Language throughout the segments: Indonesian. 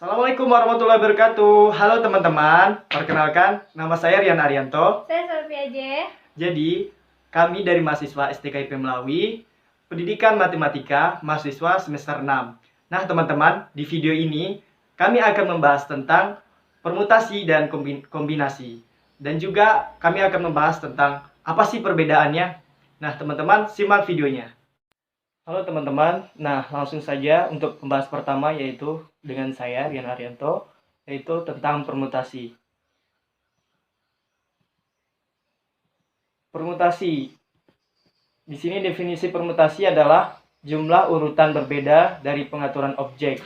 Assalamualaikum warahmatullahi wabarakatuh. Halo teman-teman, perkenalkan nama saya Rian Arianto. Saya Solvia J. Jadi, kami dari mahasiswa STKIP Melawi, Pendidikan Matematika, mahasiswa semester 6. Nah teman-teman, di video ini kami akan membahas tentang permutasi dan kombinasi. Dan juga kami akan membahas tentang apa sih perbedaannya. Nah teman-teman, simak videonya. Halo teman-teman, nah langsung saja untuk pembahas pertama yaitu dengan saya Rian Arianto, yaitu tentang permutasi. Permutasi. Di sini definisi permutasi adalah jumlah urutan berbeda dari pengaturan objek.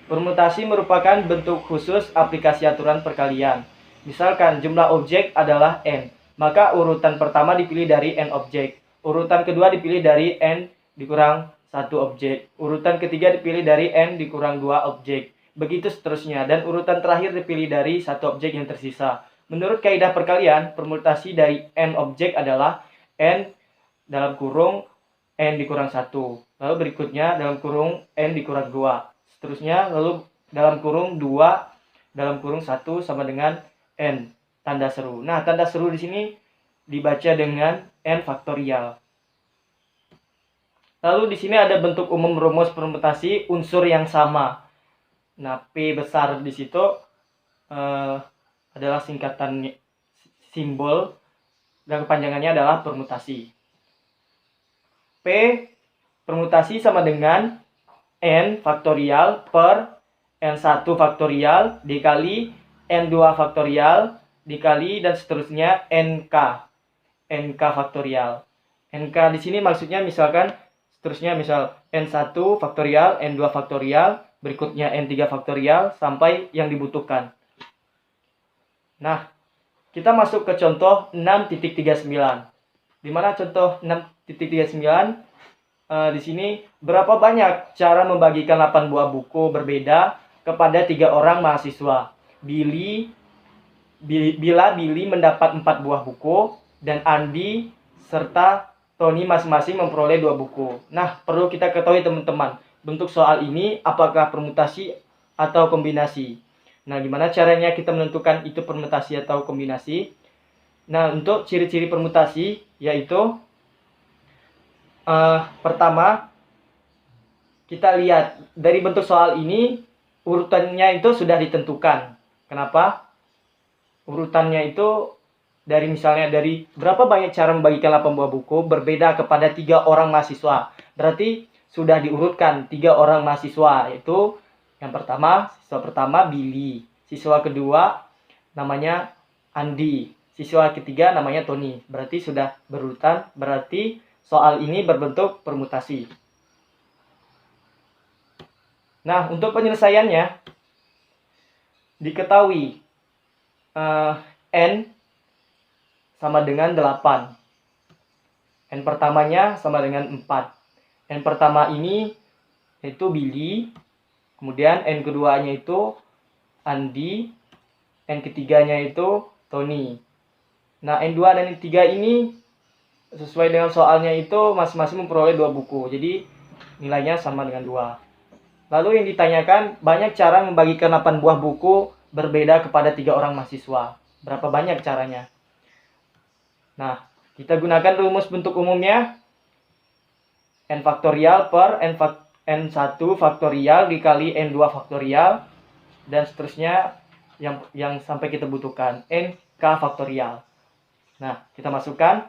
Permutasi merupakan bentuk khusus aplikasi aturan perkalian. Misalkan jumlah objek adalah n, maka urutan pertama dipilih dari n objek. Urutan kedua dipilih dari n dikurang 1 objek. Urutan ketiga dipilih dari n dikurang 2 objek. Begitu seterusnya. Dan urutan terakhir dipilih dari 1 objek yang tersisa. Menurut kaidah perkalian, permutasi dari n objek adalah n dalam kurung n dikurang 1. Lalu berikutnya dalam kurung n dikurang 2. Seterusnya lalu dalam kurung 2 dalam kurung 1 sama dengan n. Tanda seru. Nah, tanda seru di sini dibaca dengan n faktorial. Lalu di sini ada bentuk umum rumus permutasi unsur yang sama. Nah, P besar di situ adalah singkatan simbol dan kepanjangannya adalah permutasi. P permutasi sama dengan n faktorial per n1 faktorial dikali n2 faktorial dikali dan seterusnya nk faktorial. Nk di sini maksudnya misalkan seterusnya misal n1 faktorial, n2 faktorial, berikutnya n3 faktorial sampai yang dibutuhkan. Nah, kita masuk ke contoh 6.39. Di mana contoh 6.39 di sini berapa banyak cara membagikan 8 buah buku berbeda kepada 3 orang mahasiswa. Bila Billy mendapat 4 buah buku dan Andi serta Tony masing-masing memperoleh 2 buku. Nah, perlu kita ketahui teman-teman, bentuk soal ini apakah permutasi atau kombinasi. Nah, gimana caranya kita menentukan itu permutasi atau kombinasi? Nah, untuk ciri-ciri permutasi yaitu pertama, kita lihat dari bentuk soal ini urutannya itu sudah ditentukan. Kenapa? Urutannya itu dari misalnya dari berapa banyak cara membagikan 8 buah buku berbeda kepada 3 orang mahasiswa. Berarti sudah diurutkan 3 orang mahasiswa, yaitu yang pertama, siswa pertama Billy, siswa kedua namanya Andi, siswa ketiga namanya Tony. Berarti sudah berurutan, berarti soal ini berbentuk permutasi. Nah, untuk penyelesaiannya diketahui n sama dengan 8. N pertamanya sama dengan 4. N pertama ini yaitu Billy, kemudian N keduanya itu Andi, N ketiganya itu Tony. Nah, N2 dan N3 ini sesuai dengan soalnya itu masing-masing memperoleh 2 buku. Jadi nilainya sama dengan 2. Lalu yang ditanyakan, banyak cara membagikan 8 buah buku berbeda kepada 3 orang mahasiswa. Berapa banyak caranya? Nah, kita gunakan rumus bentuk umumnya n faktorial per n1 faktorial dikali n2 faktorial dan seterusnya yang sampai kita butuhkan nk faktorial. Nah, kita masukkan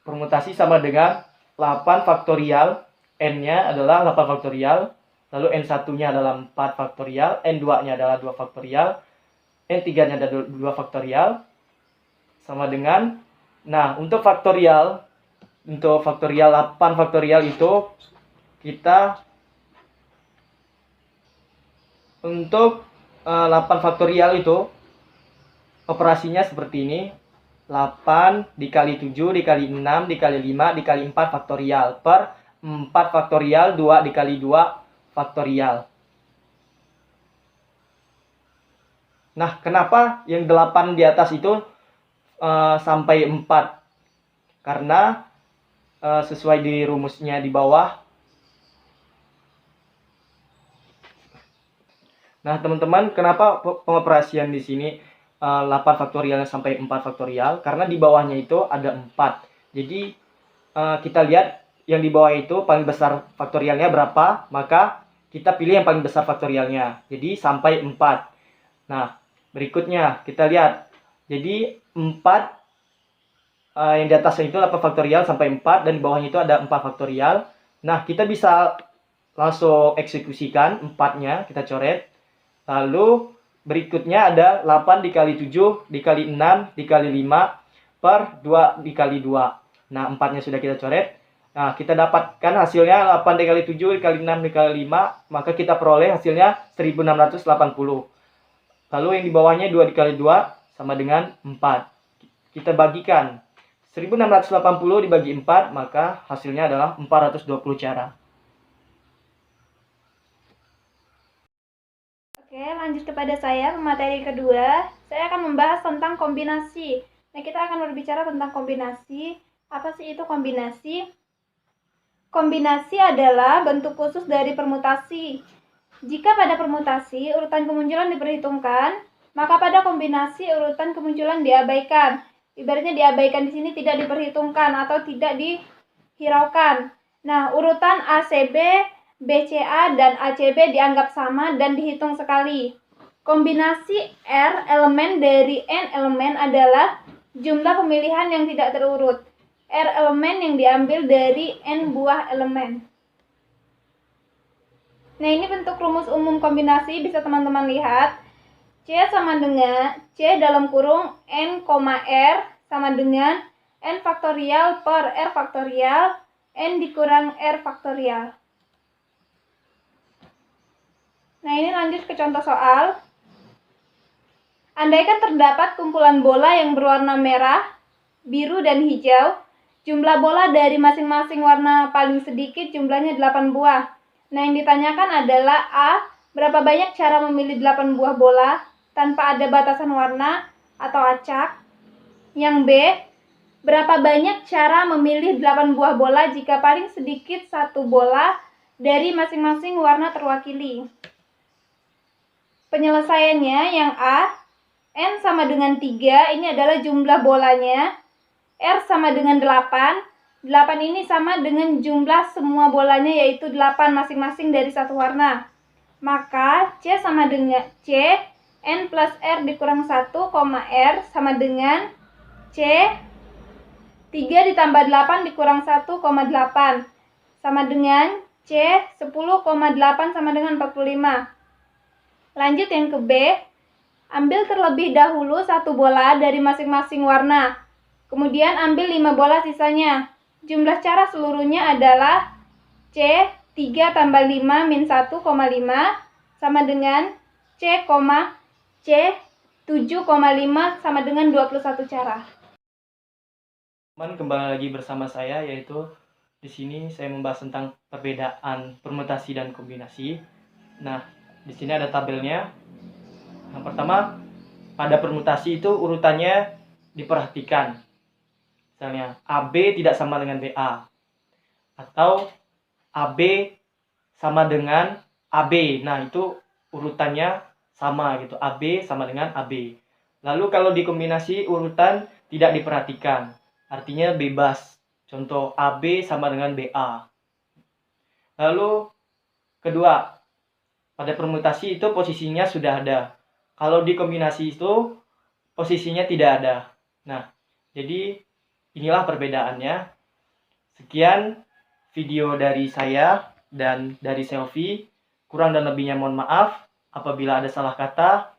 permutasi sama dengan 8 faktorial, n-nya adalah 8 faktorial, lalu n1-nya adalah 4 faktorial, n2-nya adalah 2 faktorial, n3-nya adalah 2 faktorial, sama dengan, nah untuk faktorial 8 faktorial itu kita untuk 8 faktorial itu operasinya seperti ini, 8 dikali 7 dikali 6 dikali 5 dikali 4 faktorial per 4 faktorial 2 dikali 2 faktorial. Nah, kenapa yang 8 di atas itu sampai 4? Karena sesuai di rumusnya di bawah, Nah, teman-teman, kenapa pengoperasian di sini 8 faktorialnya sampai 4 faktorial? Karena di bawahnya itu ada 4. Jadi, kita lihat yang di bawah itu paling besar faktorialnya berapa, maka kita pilih yang paling besar faktorialnya. Jadi, sampai 4. Nah, berikutnya kita lihat. Jadi, 4 yang di atasnya itu 8 faktorial sampai 4, dan di bawahnya itu ada 4 faktorial. Nah, kita bisa langsung eksekusikan 4-nya, kita coret. Lalu berikutnya ada 8 dikali 7 dikali 6 dikali 5 per 2 dikali 2. Nah, 4-nya sudah kita coret. Nah, kita dapatkan hasilnya 8 dikali 7 dikali 6 dikali 5, maka kita peroleh hasilnya 1680. Lalu yang di bawahnya 2 dikali 2 sama dengan 4. Kita bagikan 1680 dibagi 4, maka hasilnya adalah 420 cara. Oke, lanjut kepada saya, materi kedua. Saya akan membahas tentang kombinasi. Nah, kita akan berbicara tentang kombinasi. Apa sih itu kombinasi? Kombinasi adalah bentuk khusus dari permutasi. Jika pada permutasi urutan kemunculan diperhitungkan, maka pada kombinasi urutan kemunculan diabaikan. Ibaratnya diabaikan di sini tidak diperhitungkan atau tidak dihiraukan. Nah, urutan ACB, BCA, dan ACB dianggap sama dan dihitung sekali. Kombinasi R elemen dari N elemen adalah jumlah pemilihan yang tidak terurut. R elemen yang diambil dari N buah elemen. Nah, ini bentuk rumus umum kombinasi, bisa teman-teman lihat. C sama dengan C dalam kurung N, R sama dengan N faktorial per R faktorial, N dikurang R faktorial. Nah, ini lanjut ke contoh soal. Andaikan terdapat kumpulan bola yang berwarna merah, biru, dan hijau. Jumlah bola dari masing-masing warna paling sedikit jumlahnya 8 buah. Nah, yang ditanyakan adalah A. Berapa banyak cara memilih 8 buah bola tanpa ada batasan warna atau acak? Yang B. Berapa banyak cara memilih 8 buah bola jika paling sedikit satu bola dari masing-masing warna terwakili? Penyelesaiannya yang A, N sama dengan 3, ini adalah jumlah bolanya. R sama dengan 8. 8 ini sama dengan jumlah semua bolanya, yaitu 8 masing-masing dari satu warna. Maka C sama dengan C, N plus R dikurang 1, R sama dengan C, 3 ditambah 8 dikurang 1, 8. Sama dengan C, 10,8 sama dengan 45. Lanjut yang ke B. Ambil terlebih dahulu satu bola dari masing-masing warna. Kemudian ambil 5 bola sisanya. Jumlah cara seluruhnya adalah C, 3 tambah 5 min 1,5 sama dengan C, 7,5 sama dengan 21 cara. Teman, kembali lagi bersama saya, yaitu di sini saya membahas tentang perbedaan permutasi dan kombinasi. Nah, di sini ada tabelnya. Yang pertama, pada permutasi itu urutannya diperhatikan. Misalnya AB tidak sama dengan BA, atau AB sama dengan AB. Nah, itu urutannya sama gitu. AB sama dengan AB. Lalu kalau dikombinasi urutan tidak diperhatikan. Artinya bebas. Contoh AB sama dengan BA. Lalu kedua, pada permutasi itu posisinya sudah ada. Kalau dikombinasi itu posisinya tidak ada. Nah, jadi inilah perbedaannya. Sekian video dari saya dan dari Selfie. Kurang dan lebihnya mohon maaf apabila ada salah kata.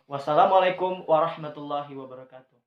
Wassalamualaikum warahmatullahi wabarakatuh.